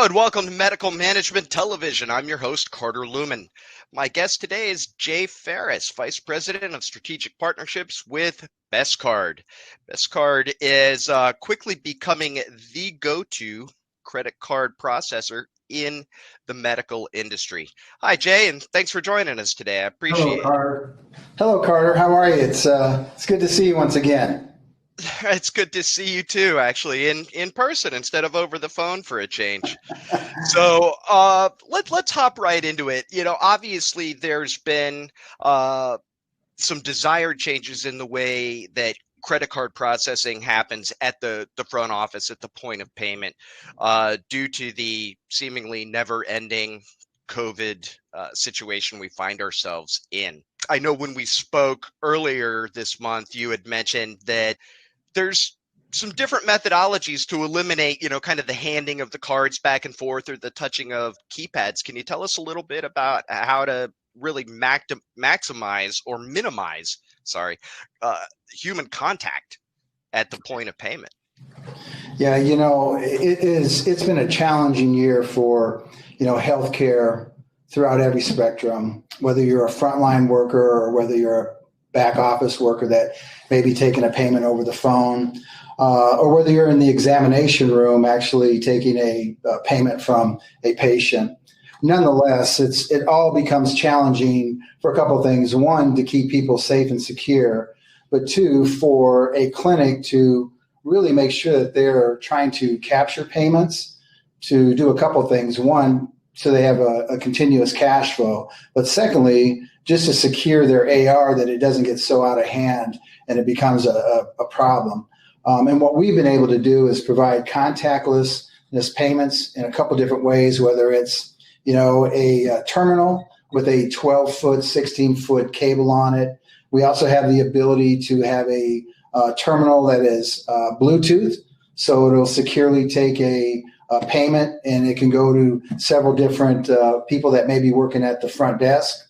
Hello and welcome to Medical Management Television. I'm your host, Carter Lumen. My guest today is Jay Ferris, Vice President of Strategic Partnerships with BestCard. BestCard is quickly becoming the go-to credit card processor in the medical industry. Hi, Jay, and thanks for joining us today. I appreciate it. Hello, Carter. How are you? It's good to see you once again. It's good to see you too, actually, in person instead of over the phone for a change. So let's hop right into it. Obviously there's been some desired changes in the way that credit card processing happens at the front office, at the point of payment, due to the seemingly never-ending COVID situation we find ourselves in. I know when we spoke earlier this month, you had mentioned that there's some different methodologies to eliminate, kind of the handing of the cards back and forth or the touching of keypads. Can you tell us a little bit about how to really maximize or minimize, human contact at the point of payment? Yeah, it's been a challenging year for, healthcare throughout every spectrum, whether you're a frontline worker or whether you're a back office worker that may be taking a payment over the phone, or whether you're in the examination room actually taking a payment from a patient. Nonetheless, it all becomes challenging for a couple of things. One, to keep people safe and secure, but two, for a clinic to really make sure that they're trying to capture payments to do a couple of things. One, so they have a continuous cash flow, but secondly, just to secure their AR that it doesn't get so out of hand and it becomes a problem. And what we've been able to do is provide contactless payments in a couple different ways, whether it's, a terminal with a 12-foot, 16-foot cable on it. We also have the ability to have a terminal that is Bluetooth, so it'll securely take a payment and it can go to several different people that may be working at the front desk.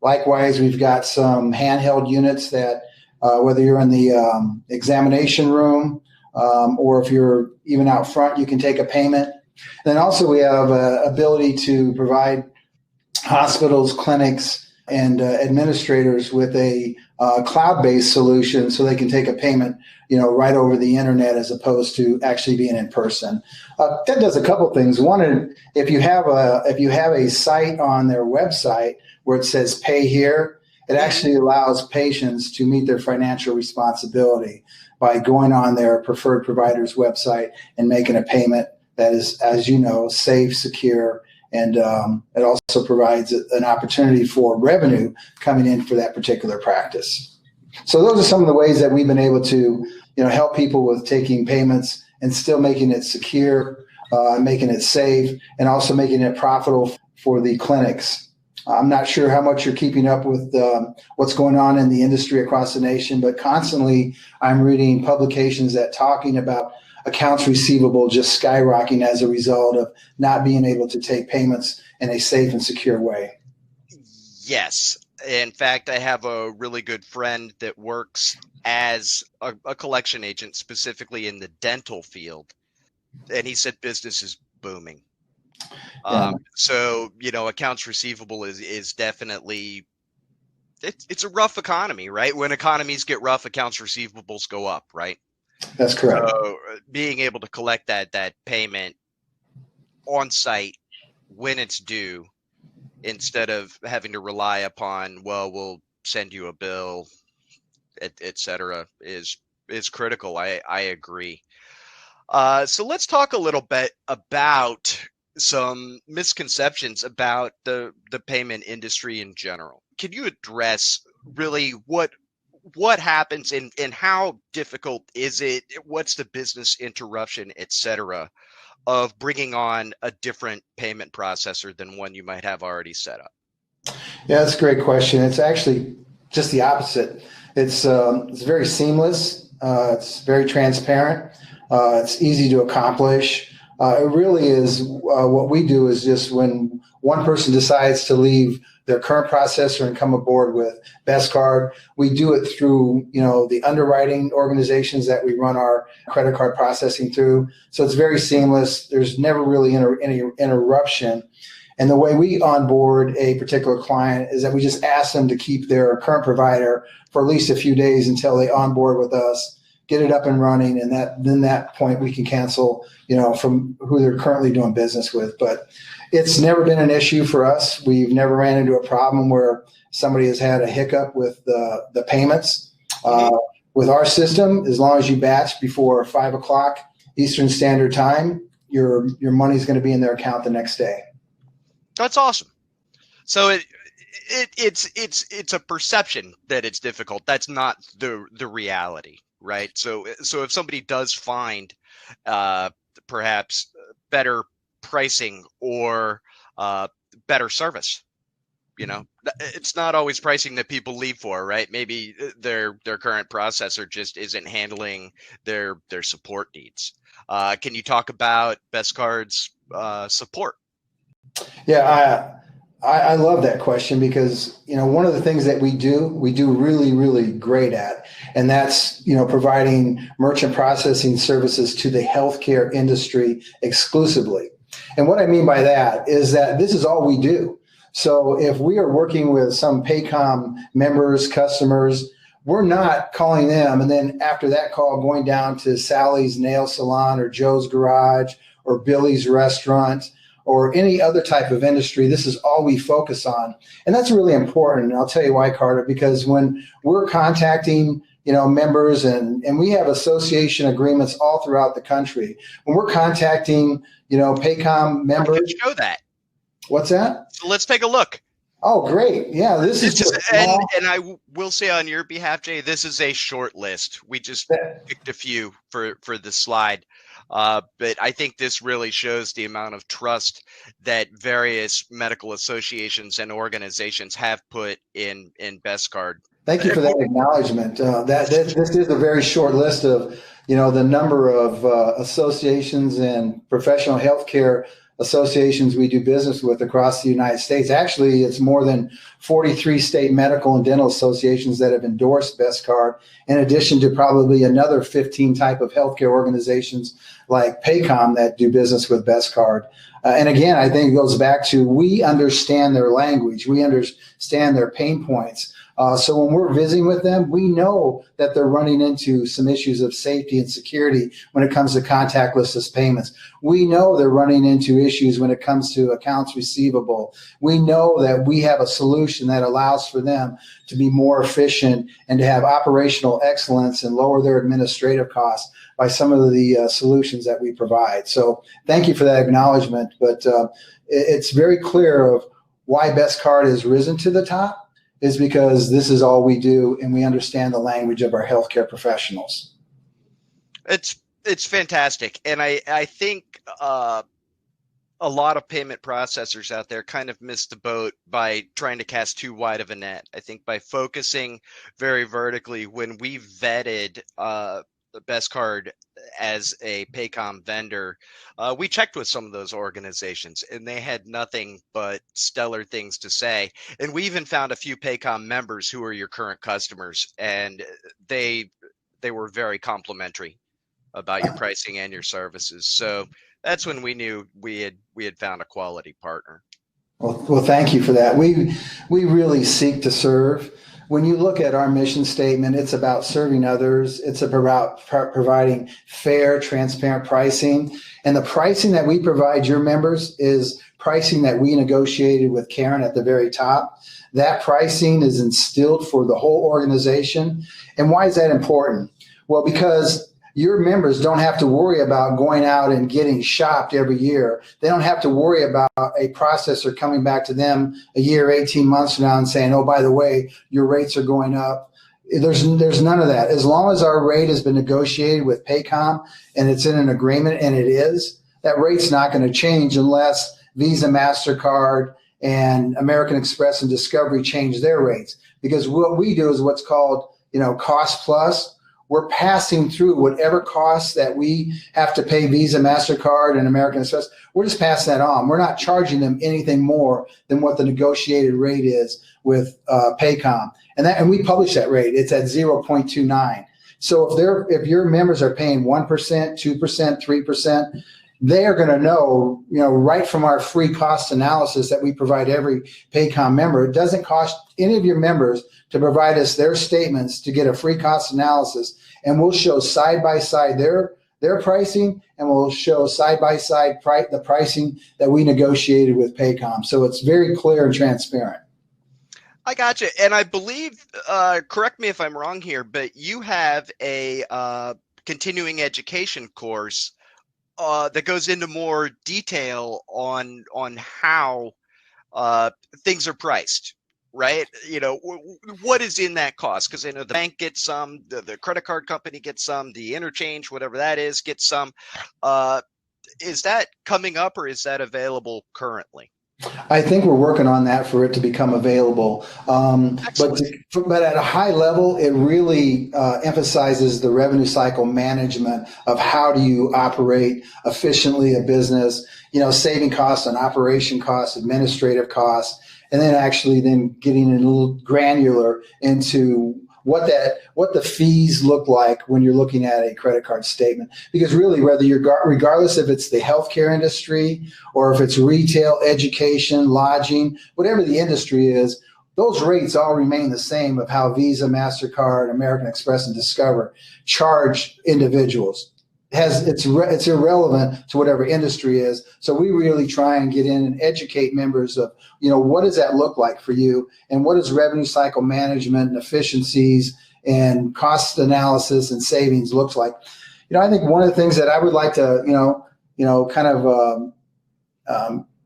Likewise, we've got some handheld units that whether you're in the examination room or if you're even out front, you can take a payment. And then also we have ability to provide hospitals, clinics, and administrators with a cloud-based solution so they can take a payment, right over the internet as opposed to actually being in person. That does a couple things. One, if you have a site on their website where it says pay here, it actually allows patients to meet their financial responsibility by going on their preferred provider's website and making a payment that is, as you know, safe, secure, and it also provides an opportunity for revenue coming in for that particular practice. So those are some of the ways that we've been able to, help people with taking payments and still making it secure, making it safe, and also making it profitable for the clinics. I'm not sure how much you're keeping up with what's going on in the industry across the nation, but constantly I'm reading publications that talking about accounts receivable just skyrocketing as a result of not being able to take payments in a safe and secure way. Yes. In fact, I have a really good friend that works as a collection agent, specifically in the dental field, and he said business is booming. Yeah. So, accounts receivable is definitely, it's a rough economy, right? When economies get rough, accounts receivables go up, right? That's correct. So being able to collect that payment on site when it's due, instead of having to rely upon, we'll send you a bill, et cetera, is critical. I agree. So let's talk a little bit about some misconceptions about the payment industry in general. Can you address really what happens and how difficult is it? What's the business interruption, et cetera, of bringing on a different payment processor than one you might have already set up? Yeah, that's a great question. It's actually just the opposite. It's very seamless. It's very transparent. It's easy to accomplish. It really is what we do is just when one person decides to leave their current processor and come aboard with Best Card. We do it through, the underwriting organizations that we run our credit card processing through. So it's very seamless. There's never really any interruption. And the way we onboard a particular client is that we just ask them to keep their current provider for at least a few days until they onboard with us, get it up and running, and then that point we can cancel, from who they're currently doing business with. But it's never been an issue for us. We've never ran into a problem where somebody has had a hiccup with the payments. With our system, as long as you batch before 5 o'clock Eastern Standard Time, your money's going to be in their account the next day. That's awesome. So it's a perception that it's difficult. That's not the reality, right? So if somebody does find perhaps better pricing or better service, it's not always pricing that people leave for, right? Maybe their current processor just isn't handling their support needs. Can you talk about Best Card's support? Yeah, I love that question because, one of the things that we do really, really great at, and that's, providing merchant processing services to the healthcare industry exclusively. And what I mean by that is that this is all we do. So if we are working with some PAHCOM members, customers, we're not calling them and then after that call going down to Sally's Nail Salon or Joe's Garage or Billy's Restaurant or any other type of industry. This is all we focus on. And that's really important. And I'll tell you why, Carter, because when we're contacting, members and we have association agreements all throughout the country, when we're contacting, PAHCOM members. I can show that. What's that? So let's take a look. Oh, great. Yeah, this is just and I will say on your behalf, Jay, this is a short list. We just picked a few for the slide. But I think this really shows the amount of trust that various medical associations and organizations have put in Best Card. Thank you for that acknowledgement. This is a very short list of, the number of associations and professional healthcare associations we do business with across the United States. Actually, it's more than 43 state medical and dental associations that have endorsed Best Card, in addition to probably another 15 type of healthcare organizations like PAHCOM that do business with Best Card. And again, I think it goes back to we understand their language. We understand their pain points. So when we're visiting with them, we know that they're running into some issues of safety and security when it comes to contactless payments. We know they're running into issues when it comes to accounts receivable. We know that we have a solution that allows for them to be more efficient and to have operational excellence and lower their administrative costs by some of the solutions that we provide. So thank you for that acknowledgement. But it's very clear of why Best Card has risen to the top is because this is all we do and we understand the language of our healthcare professionals. It's fantastic. And I think a lot of payment processors out there kind of missed the boat by trying to cast too wide of a net. I think by focusing very vertically, when we vetted the Best Card as a PAHCOM vendor, we checked with some of those organizations and they had nothing but stellar things to say. And we even found a few PAHCOM members who are your current customers, and they were very complimentary about your pricing and your services. So that's when we knew we had found a quality partner. Well, thank you for that. We really seek to serve. When you look at our mission statement, it's about serving others. It's about providing fair, transparent pricing. And the pricing that we provide your members is pricing that we negotiated with Karen at the very top. That pricing is instilled for the whole organization. And why is that important? Well, because your members don't have to worry about going out and getting shopped every year. They don't have to worry about a processor coming back to them a year, 18 months from now and saying, oh, by the way, your rates are going up. There's none of that. As long as our rate has been negotiated with PAHCOM and it's in an agreement, and it is, that rate's not going to change unless Visa, MasterCard, and American Express and Discovery change their rates. Because what we do is what's called, cost plus, we're passing through whatever costs that we have to pay Visa, MasterCard, and American Express. We're just passing that on. We're not charging them anything more than what the negotiated rate is with PAHCOM. And we publish that rate. It's at 0.29. So if your members are paying 1%, 2%, 3%, they are going to know, right from our free cost analysis that we provide every PAHCOM member. It doesn't cost any of your members to provide us their statements to get a free cost analysis, and we'll show side by side their pricing, and we'll show side by side the pricing that we negotiated with PAHCOM. So it's very clear and transparent. I got you. And I believe, correct me if I'm wrong here, but you have a continuing education course that goes into more detail on how things are priced, right? What is in that cost? Because I know the bank gets some, the credit card company gets some, the interchange, whatever that is, gets some. Is that coming up, or is that available currently? I think we're working on that for it to become available. But at a high level, it really emphasizes the revenue cycle management of how do you operate efficiently a business, saving costs on operation costs, administrative costs, and then actually getting a little granular into what the fees look like when you're looking at a credit card statement. Because really, regardless if it's the healthcare industry or if it's retail, education, lodging, whatever the industry is, those rates all remain the same of how Visa, MasterCard, American Express, and Discover charge individuals. It's irrelevant to whatever industry is. So we really try and get in and educate members of, what does that look like for you, and what is revenue cycle management and efficiencies and cost analysis and savings looks like. I think one of the things that I would like to,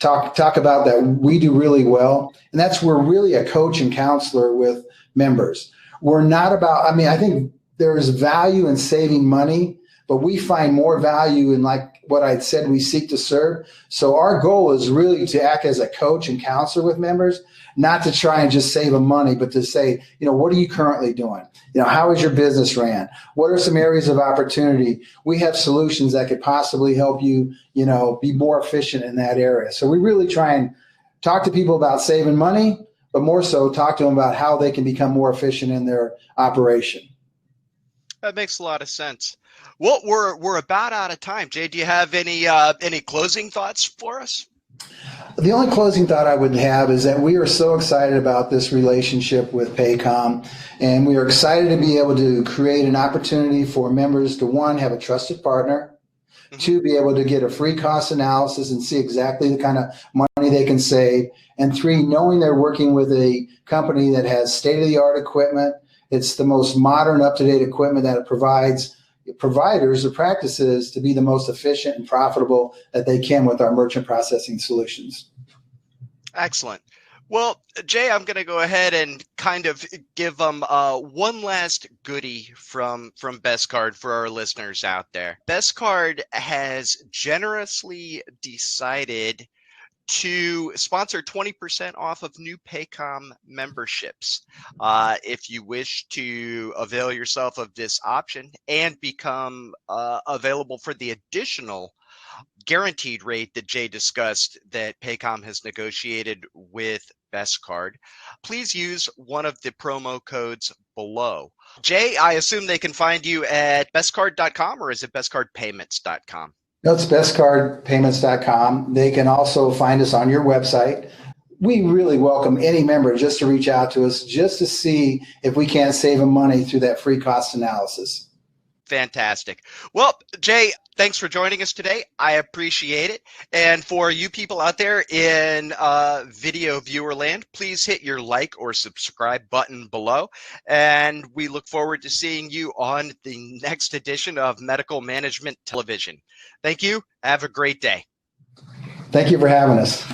talk about that we do really well, and that's we're really a coach and counselor with members. We're not about, I think there's value in saving money, but we find more value in, like what I said, we seek to serve. So our goal is really to act as a coach and counselor with members, not to try and just save them money, but to say, what are you currently doing? How is your business ran? What are some areas of opportunity? We have solutions that could possibly help you, be more efficient in that area. So we really try and talk to people about saving money, but more so talk to them about how they can become more efficient in their operation. That makes a lot of sense. Well, we're about out of time. Jay, do you have any closing thoughts for us? The only closing thought I would have is that we are so excited about this relationship with PAHCOM, and we are excited to be able to create an opportunity for members to, one, have a trusted partner, two, be able to get a free cost analysis and see exactly the kind of money they can save, and three, knowing they're working with a company that has state-of-the-art equipment. It's the most modern, up-to-date equipment that it provides providers or practices to be the most efficient and profitable that they can with our merchant processing solutions. Excellent. Well, Jay, I'm going to go ahead and kind of give them one last goodie from BestCard for our listeners out there. BestCard has generously decided to sponsor 20% off of new PAHCOM memberships. If you wish to avail yourself of this option and become available for the additional guaranteed rate that Jay discussed that PAHCOM has negotiated with BestCard, please use one of the promo codes below. Jay, I assume they can find you at bestcard.com, or is it bestcardpayments.com? No, it's bestcardpayments.com. They can also find us on your website. We really welcome any member just to reach out to us just to see if we can't save them money through that free cost analysis. Fantastic. Well, Jay, thanks for joining us today. I appreciate it. And for you people out there in video viewer land, please hit your like or subscribe button below. And we look forward to seeing you on the next edition of Medical Management Television. Thank you. Have a great day. Thank you for having us.